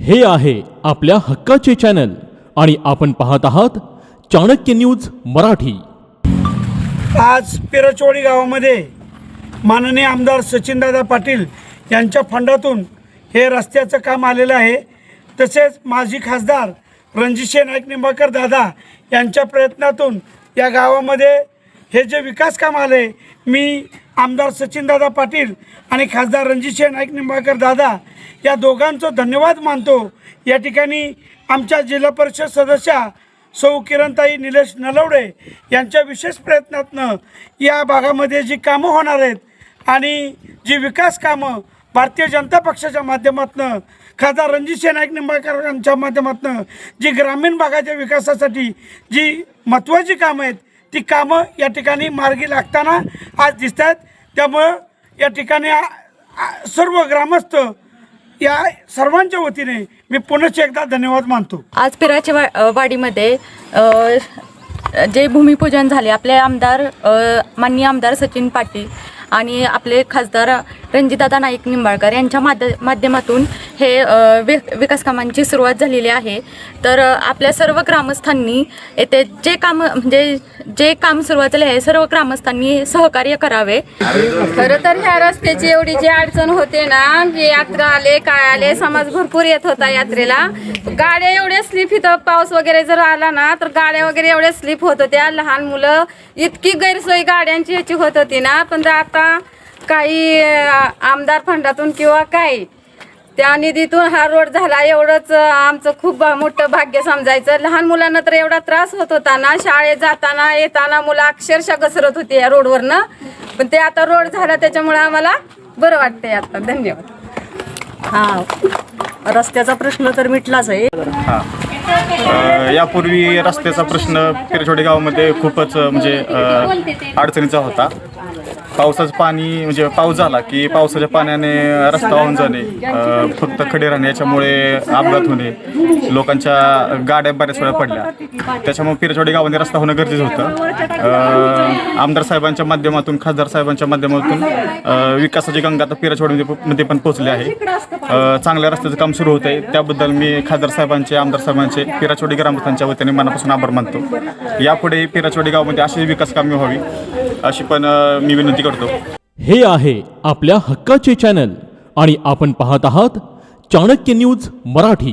हे आहे आपल्या हक्काचे चॅनल आणि आपण पाहत आहात चाणक्य न्यूज मराठी। आज पिरचोडी गावामध्ये माननीय आमदार सचिनदादा पाटील यांच्या फंडातून हे रस्त्याचं काम आलेलं आहे। तसेच माजी खासदार रणजित नाईक निंबाळकर दादा यांच्या प्रयत्नातून या गावामध्ये हे जे विकास काम आले, मी आमदार सचिनदादा पाटील आणि खासदार रणजित नाईक निंबाळकर दादा या दोघांचं धन्यवाद मानतो। या ठिकाणी आमच्या जिल्हा परिषद सदस्या सौ किरणताई निलेश नलवडे यांच्या विशेष प्रयत्नातनं या भागामध्ये जी कामं होणार आहेत आणि जी विकास कामं भारतीय जनता पक्षाच्या माध्यमातून खासदार रणजित नाईक निंबाळकर यांच्या माध्यमातून जी ग्रामीण भागाच्या विकासासाठी जी महत्त्वाची कामं आहेत ती कामं या ठिकाणी मार्गी लागताना आज दिसत आहेत। त्यामुळं या ठिकाणी सर्व ग्रामस्थ या सर्वांच्या वतीने मी पुन्हा एकदा धन्यवाद मानतो। आज पिराच्या वाडीमध्ये जे भूमिपूजन झाले, आपले आमदार माननीय आमदार सचिन पाटील आणि आपले खासदार रणजितदादा नाईक निंबाळकर यांच्या माध्यमातून हे विकास कामांची सुरुवात झालेली आहे। तर आपल्या सर्व ग्रामस्थांनी येथे जे काम सुरुवात झाले आहे सर्व ग्रामस्थांनी सहकार्य करावे। खरं तर ह्या रस्त्याची एवढी जी अडचण होते ना, जे यात्रा आले काय आले, समाज भरपूर येत होता यात्रेला, गाड्या एवढ्या स्लिप, इथं पाऊस वगैरे जर आला ना तर गाड्या वगैरे एवढ्या स्लिप होत होत्या, लहान मुलं इतकी गैरसोय गाड्यांची ह्याची होत होती ना। पण आता काही आमदार फंडातून किंवा काही त्या निधीतून हा रोड झाला, एवढंच आमचं खूप मोठं भाग्य समजायचं। लहान मुलांना तर एवढा त्रास होत होता ना, शाळेत जाताना येताना मुलं अक्षरशः घसरत होती या रोडवरनं, पण ते आता रोड झाला त्याच्यामुळे आम्हाला बरं वाटतंय आता। धन्यवाद। रस्त्याचा प्रश्न तर मिटलाच आहे। यापूर्वी रस्त्याचा प्रश्न पिरचोडी गावामध्ये खूपच अडचणीचा होता। पावसाचं पाणी पाऊस झाला की पावसाच्या पाण्याने रस्ता वाहून जाणे, फक्त खडे राहणे, याच्यामुळे अपघात होणे, लोकांच्या गाड्या बऱ्याच वेळा पडल्या। त्याच्यामुळे पिरचोडी गावामध्ये रस्ता होणं गरजेचं होतं। आमदार साहेबांच्या माध्यमातून, खासदार साहेबांच्या माध्यमातून विकासाची गंगा आता पिरचोडीमध्ये पण पोहोचली आहे। चांगल्या रस्त्याचं काम सुरू होत आहे, त्याबद्दल मी खासदार साहेबांचे, आमदार साहेबांचे, पिरचोडी ग्रामस्थांच्या वतीने मनापासून आभार मानतो। यापुढे पिरचोडी गावामध्ये अशी विकास कामे व्हावी अशी पण मी विनंती करतो। हे आहे आपल्या हक्काचे चॅनल आणि आपण पाहत आहात चाणक्य न्यूज मराठी।